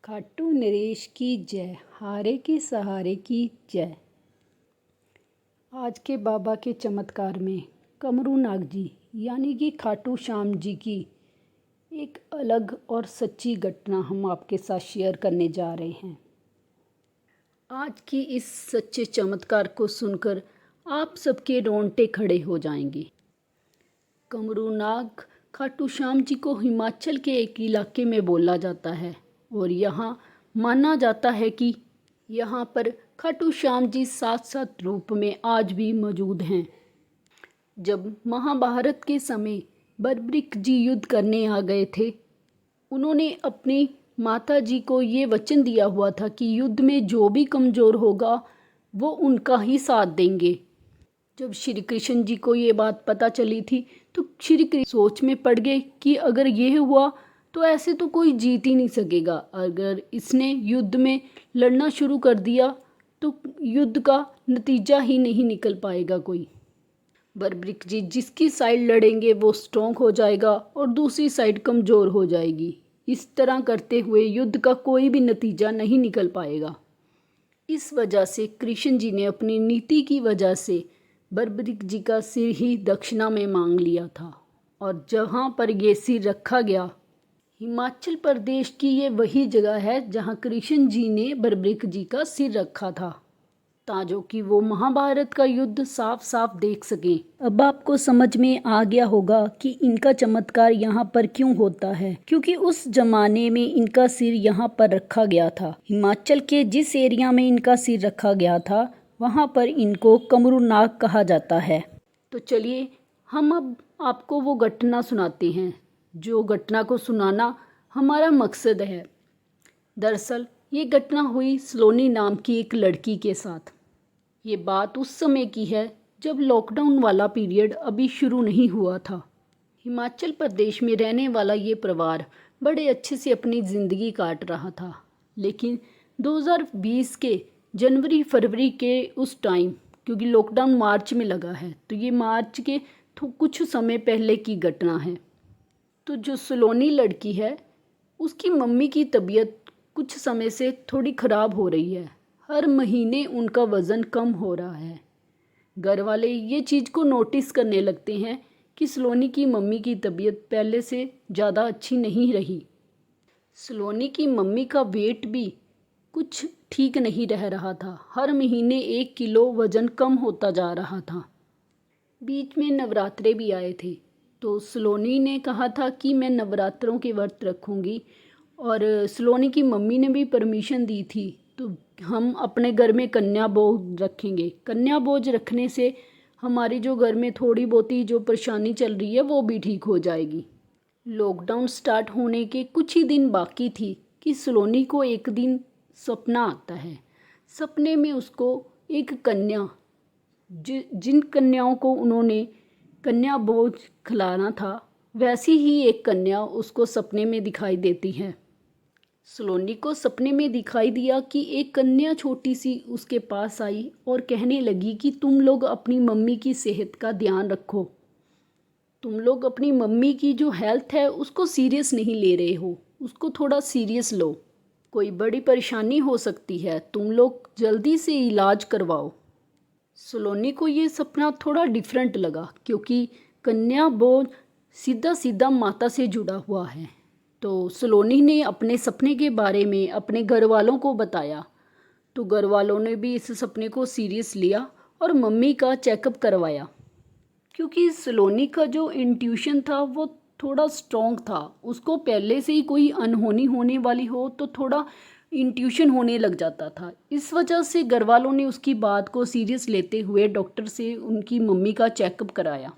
खाटू नरेश की जय, हारे के सहारे की जय। आज के बाबा के चमत्कार में कमरू नाग जी यानी कि खाटू श्याम जी की एक अलग और सच्ची घटना हम आपके साथ शेयर करने जा रहे हैं। आज की इस सच्चे चमत्कार को सुनकर आप सबके रोंगटे खड़े हो जाएंगे। कमरू नाग खाटू श्याम जी को हिमाचल के एक इलाके में बोला जाता है और यहाँ माना जाता है कि यहाँ पर खाटू श्याम जी सात रूप में आज भी मौजूद हैं। जब महाभारत के समय बर्बरीक जी युद्ध करने आ गए थे, उन्होंने अपनी माता जी को ये वचन दिया हुआ था कि युद्ध में जो भी कमज़ोर होगा वो उनका ही साथ देंगे। जब श्री कृष्ण जी को ये बात पता चली थी तो श्री कृष्ण सोच में पड़ गए कि अगर ये हुआ तो ऐसे तो कोई जीत ही नहीं सकेगा। अगर इसने युद्ध में लड़ना शुरू कर दिया तो युद्ध का नतीजा ही नहीं निकल पाएगा कोई। बर्बरीक जी जिसकी साइड लड़ेंगे वो स्ट्रॉन्ग हो जाएगा और दूसरी साइड कमज़ोर हो जाएगी। इस तरह करते हुए युद्ध का कोई भी नतीजा नहीं निकल पाएगा। इस वजह से कृष्ण जी ने अपनी नीति की वजह से बर्बरीक जी का सिर ही दक्षिणा में मांग लिया था और जहाँ पर ये सिर रखा गया, हिमाचल प्रदेश की ये वही जगह है जहाँ कृष्ण जी ने बर्बरीक जी का सिर रखा था, ताजो कि वो महाभारत का युद्ध साफ साफ देख सकें। अब आपको समझ में आ गया होगा कि इनका चमत्कार यहाँ पर क्यों होता है, क्योंकि उस जमाने में इनका सिर यहाँ पर रखा गया था। हिमाचल के जिस एरिया में इनका सिर रखा गया था वहाँ पर इनको कमरू नाग कहा जाता है। तो चलिए हम अब आपको वो घटना सुनाते हैं जो घटना को सुनाना हमारा मकसद है। दरअसल ये घटना हुई सलोनी नाम की एक लड़की के साथ। ये बात उस समय की है जब लॉकडाउन वाला पीरियड अभी शुरू नहीं हुआ था। हिमाचल प्रदेश में रहने वाला ये परिवार बड़े अच्छे से अपनी ज़िंदगी काट रहा था, लेकिन 2020 के जनवरी फरवरी के उस टाइम, क्योंकि लॉकडाउन मार्च में लगा है तो ये मार्च के कुछ समय पहले की घटना है। तो जो सलोनी लड़की है उसकी मम्मी की तबीयत कुछ समय से थोड़ी ख़राब हो रही है। हर महीने उनका वज़न कम हो रहा है। घर वाले ये चीज़ को नोटिस करने लगते हैं कि सलोनी की मम्मी की तबीयत पहले से ज़्यादा अच्छी नहीं रही। सलोनी की मम्मी का वेट भी कुछ ठीक नहीं रह रहा था। हर महीने 1 किलो वज़न कम होता जा रहा था। बीच में नवरात्रे भी आए थे तो सलोनी ने कहा था कि मैं नवरात्रों के व्रत रखूँगी और सलोनी की मम्मी ने भी परमिशन दी थी। तो हम अपने घर में कन्या भोज रखेंगे। कन्या भोज रखने से हमारी जो घर में थोड़ी बहुती जो परेशानी चल रही है वो भी ठीक हो जाएगी। लॉकडाउन स्टार्ट होने के कुछ ही दिन बाकी थी कि सलोनी को एक दिन सपना आता है। सपने में उसको एक कन्या, जिन कन्याओं को उन्होंने कन्या भोज खिलाना था, वैसी ही एक कन्या उसको सपने में दिखाई देती है। सलोनी को सपने में दिखाई दिया कि एक कन्या छोटी सी उसके पास आई और कहने लगी कि तुम लोग अपनी मम्मी की सेहत का ध्यान रखो। तुम लोग अपनी मम्मी की जो हेल्थ है उसको सीरियस नहीं ले रहे हो, उसको थोड़ा सीरियस लो। कोई बड़ी परेशानी हो सकती है, तुम लोग जल्दी से इलाज करवाओ। सलोनी को ये सपना थोड़ा डिफरेंट लगा क्योंकि कन्या भोज सीधा सीधा माता से जुड़ा हुआ है। तो सलोनी ने अपने सपने के बारे में अपने घर वालों को बताया तो घर वालों ने भी इस सपने को सीरियस लिया और मम्मी का चेकअप करवाया। क्योंकि सलोनी का जो इंट्यूशन था वो थोड़ा स्ट्रॉन्ग था। उसको पहले से ही कोई अनहोनी होने वाली हो तो थोड़ा इंट्यूशन होने लग जाता था। इस वजह से घर वालों ने उसकी बात को सीरियस लेते हुए डॉक्टर से उनकी मम्मी का चेकअप कराया।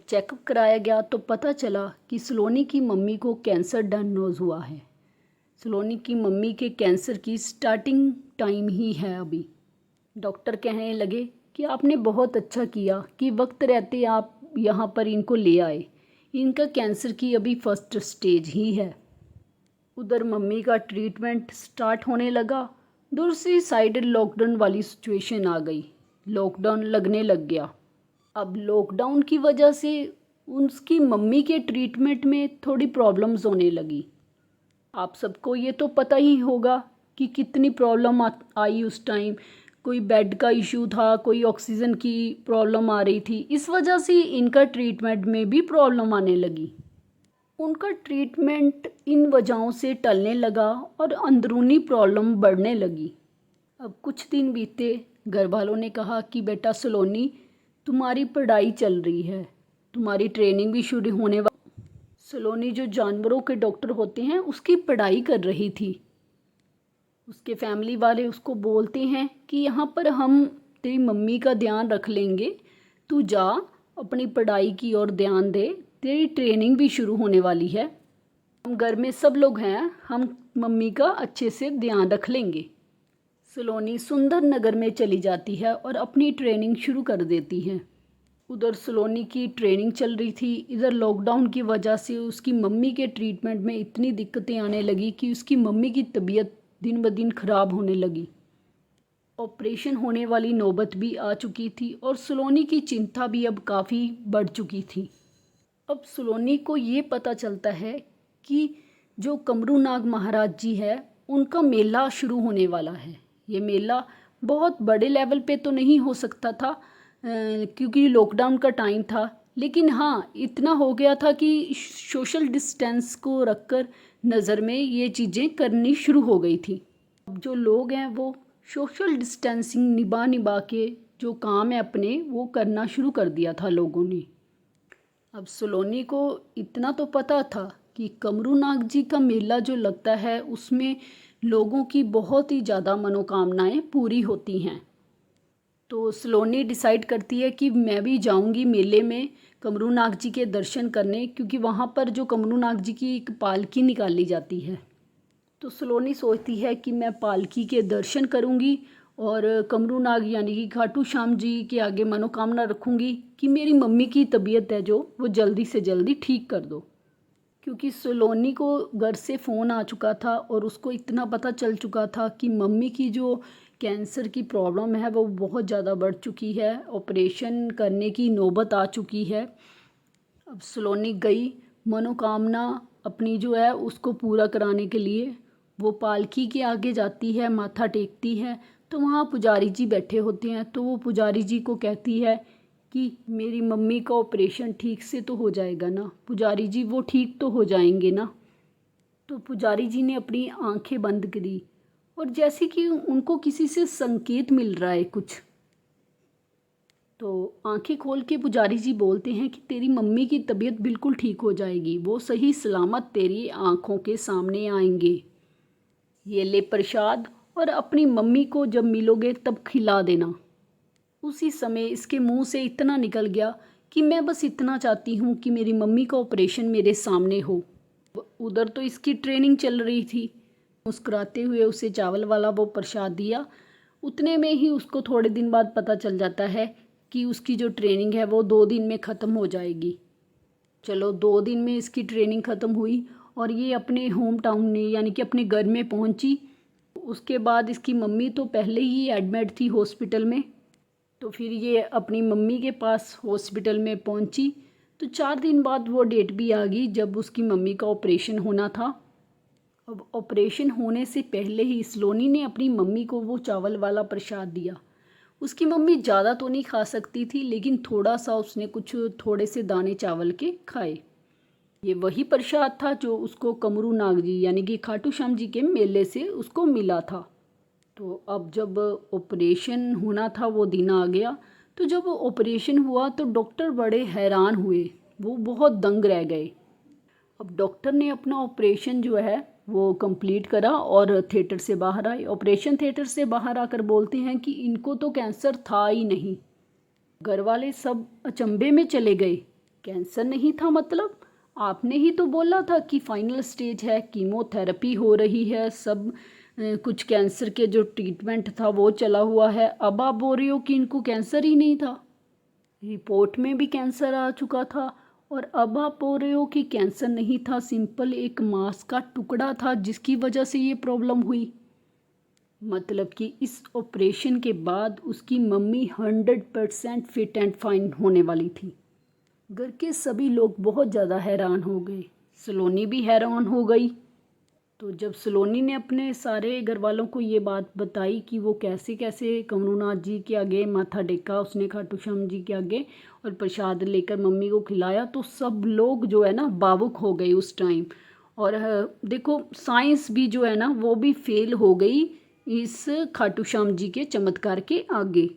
चेकअप कराया गया तो पता चला कि सलोनी की मम्मी को कैंसर डायग्नोज हुआ है। सलोनी की मम्मी के कैंसर की स्टार्टिंग टाइम ही है अभी। डॉक्टर कहने लगे कि आपने बहुत अच्छा किया कि वक्त रहते आप यहाँ पर इनको ले आए। इनका कैंसर की अभी फर्स्ट स्टेज ही है। उधर मम्मी का ट्रीटमेंट स्टार्ट होने लगा। दूसरी साइड लॉकडाउन वाली सिचुएशन आ गई। लॉकडाउन लगने लग गया। अब लॉकडाउन की वजह से उसकी मम्मी के ट्रीटमेंट में थोड़ी प्रॉब्लम्स होने लगी। आप सबको ये तो पता ही होगा कि कितनी प्रॉब्लम आई उस टाइम। कोई बेड का इशू था, कोई ऑक्सीजन की प्रॉब्लम आ रही थी, इस वजह से इनका ट्रीटमेंट में भी प्रॉब्लम आने लगी। उनका ट्रीटमेंट इन वजहों से टलने लगा और अंदरूनी प्रॉब्लम बढ़ने लगी। अब कुछ दिन बीते, घर वालों ने कहा कि बेटा सलोनी, तुम्हारी पढ़ाई चल रही है, तुम्हारी ट्रेनिंग भी शुरू होने वाली। सलोनी जो जानवरों के डॉक्टर होते हैं उसकी पढ़ाई कर रही थी। उसके फैमिली वाले उसको बोलते हैं कि यहाँ पर हम तेरी मम्मी का ध्यान रख लेंगे, तू जा अपनी पढ़ाई की ओर ध्यान दे, तेरी ट्रेनिंग भी शुरू होने वाली है, हम घर में सब लोग हैं, हम मम्मी का अच्छे से ध्यान रख लेंगे। सलोनी सुंदर नगर में चली जाती है और अपनी ट्रेनिंग शुरू कर देती है। उधर सलोनी की ट्रेनिंग चल रही थी, इधर लॉकडाउन की वजह से उसकी मम्मी के ट्रीटमेंट में इतनी दिक्कतें आने लगी कि उसकी मम्मी की तबीयत दिन ब दिन ख़राब होने लगी। ऑपरेशन होने वाली नौबत भी आ चुकी थी और सलोनी की चिंता भी अब काफ़ी बढ़ चुकी थी। अब सलोनी को ये पता चलता है कि जो कमरूनाग महाराज जी है उनका मेला शुरू होने वाला है। ये मेला बहुत बड़े लेवल पे तो नहीं हो सकता था क्योंकि लॉकडाउन का टाइम था, लेकिन हाँ इतना हो गया था कि सोशल डिस्टेंस को रखकर नज़र में ये चीज़ें करनी शुरू हो गई थी। अब जो लोग हैं वो सोशल डिस्टेंसिंग निभा निभा के जो काम है अपने वो करना शुरू कर दिया था लोगों ने। अब सलोनी को इतना तो पता था कि कमरूनाग जी का मेला जो लगता है उसमें लोगों की बहुत ही ज़्यादा मनोकामनाएं पूरी होती हैं। तो सलोनी डिसाइड करती है कि मैं भी जाऊंगी मेले में कमरूनाग जी के दर्शन करने, क्योंकि वहाँ पर जो कमरूनाग जी की एक पालकी निकाली जाती है। तो सलोनी सोचती है कि मैं पालकी के दर्शन करूंगी और कमरूनाग यानी कि खाटू श्याम जी के आगे मनोकामना रखूंगी कि मेरी मम्मी की तबीयत है जो वो जल्दी से जल्दी ठीक कर दो। क्योंकि सलोनी को घर से फ़ोन आ चुका था और उसको इतना पता चल चुका था कि मम्मी की जो कैंसर की प्रॉब्लम है वो बहुत ज़्यादा बढ़ चुकी है, ऑपरेशन करने की नौबत आ चुकी है। अब सलोनी गई मनोकामना अपनी जो है उसको पूरा कराने के लिए। वो पालकी के आगे जाती है, माथा टेकती है, तो वहाँ पुजारी जी बैठे होते हैं। तो वो पुजारी जी को कहती है कि मेरी मम्मी का ऑपरेशन ठीक से तो हो जाएगा ना पुजारी जी, वो ठीक तो हो जाएंगे ना। तो पुजारी जी ने अपनी आंखें बंद करी और जैसे कि उनको किसी से संकेत मिल रहा है कुछ, तो आंखें खोल के पुजारी जी बोलते हैं कि तेरी मम्मी की तबीयत बिल्कुल ठीक हो जाएगी, वो सही सलामत तेरी आंखों के सामने आएंगे। ये ले प्रसाद और अपनी मम्मी को जब मिलोगे तब खिला देना। उसी समय इसके मुंह से इतना निकल गया कि मैं बस इतना चाहती हूँ कि मेरी मम्मी का ऑपरेशन मेरे सामने हो। उधर तो इसकी ट्रेनिंग चल रही थी। मुस्कुराते हुए उसे चावल वाला वो प्रसाद दिया। उतने में ही उसको थोड़े दिन बाद पता चल जाता है कि उसकी जो ट्रेनिंग है वो 2 दिन में ख़त्म हो जाएगी। चलो 2 दिन में इसकी ट्रेनिंग ख़त्म हुई और ये अपने होम टाउन में यानी कि अपने घर में पहुंची। उसके बाद इसकी मम्मी तो पहले ही एडमिट थी हॉस्पिटल में, तो फिर ये अपनी मम्मी के पास हॉस्पिटल में पहुंची। तो 4 दिन बाद वो डेट भी आ गई जब उसकी मम्मी का ऑपरेशन होना था। अब ऑपरेशन होने से पहले ही सलोनी ने अपनी मम्मी को वो चावल वाला प्रसाद दिया। उसकी मम्मी ज़्यादा तो नहीं खा सकती थी, लेकिन थोड़ा सा उसने कुछ थोड़े से दाने चावल के खाए। ये वही प्रसाद था जो उसको कमरूनाग जी यानी कि खाटू श्याम जी के मेले से उसको मिला था। तो अब जब ऑपरेशन होना था वो दिन आ गया। तो जब ऑपरेशन हुआ तो डॉक्टर बड़े हैरान हुए, वो बहुत दंग रह गए। अब डॉक्टर ने अपना ऑपरेशन जो है वो कंप्लीट करा और थिएटर से बाहर आए। ऑपरेशन थिएटर से बाहर आकर बोलते हैं कि इनको तो कैंसर था ही नहीं। घर वाले सब अचंभे में चले गए। कैंसर नहीं था मतलब? आपने ही तो बोला था कि फाइनल स्टेज है, कीमोथेरेपी हो रही है, सब कुछ कैंसर के जो ट्रीटमेंट था वो चला हुआ है। अब आप बोल रहे हो कि इनको कैंसर ही नहीं था। रिपोर्ट में भी कैंसर आ चुका था और अब आप बोल रहे हो कि कैंसर नहीं था, सिंपल एक मांस का टुकड़ा था जिसकी वजह से ये प्रॉब्लम हुई। मतलब कि इस ऑपरेशन के बाद उसकी मम्मी 100% फिट एंड फाइन होने वाली थी। घर के सभी लोग बहुत ज़्यादा हैरान हो गए। सलोनी भी हैरान हो गई। तो जब सलोनी ने अपने सारे घर वालों को ये बात बताई कि वो कैसे कैसे कमरूनाथ जी के आगे माथा टेका उसने खाटू श्याम जी के आगे और प्रसाद लेकर मम्मी को खिलाया, तो सब लोग जो है ना भावुक हो गए उस टाइम। और देखो साइंस भी जो है ना वो भी फेल हो गई इस खाटू श्याम जी के चमत्कार के आगे।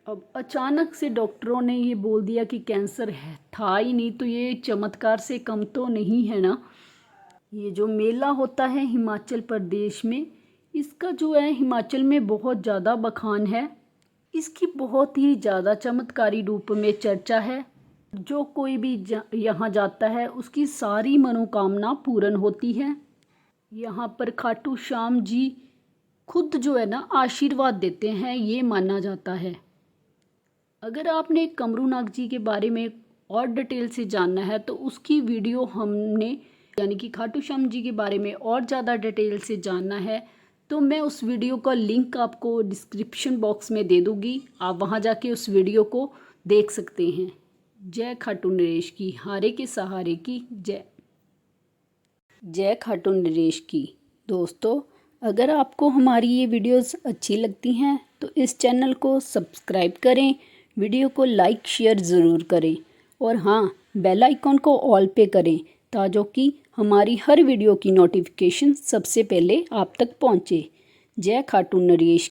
अब अचानक से डॉक्टरों ने ये बोल दिया कि कैंसर है था ही नहीं, तो ये चमत्कार से कम तो नहीं है ना। ये जो मेला होता है हिमाचल प्रदेश में, इसका जो है हिमाचल में बहुत ज़्यादा बखान है। इसकी बहुत ही ज़्यादा चमत्कारी रूप में चर्चा है। जो कोई भी यहाँ जाता है उसकी सारी मनोकामना पूर्ण होती है। यहाँ पर खाटू श्याम जी खुद जो है ना आशीर्वाद देते हैं, ये माना जाता है। अगर आपने कमरूनाथ जी के बारे में और डिटेल से जानना है तो उसकी वीडियो हमने यानी कि खाटू श्याम जी के बारे में और ज़्यादा डिटेल से जानना है तो मैं उस वीडियो का लिंक आपको डिस्क्रिप्शन बॉक्स में दे दूँगी, आप वहाँ जाके उस वीडियो को देख सकते हैं। जय खाटू नरेश की, हारे के सहारे की जय। जय खाटू नरेश की। दोस्तों, अगर आपको हमारी ये वीडियोस अच्छी लगती हैं तो इस चैनल को सब्सक्राइब करें, वीडियो को लाइक शेयर ज़रूर करें और हाँ, बेल आइकॉन को ऑल पे करें ताकि हमारी हर वीडियो की नोटिफिकेशन सबसे पहले आप तक पहुँचे। जय खाटू नरेश।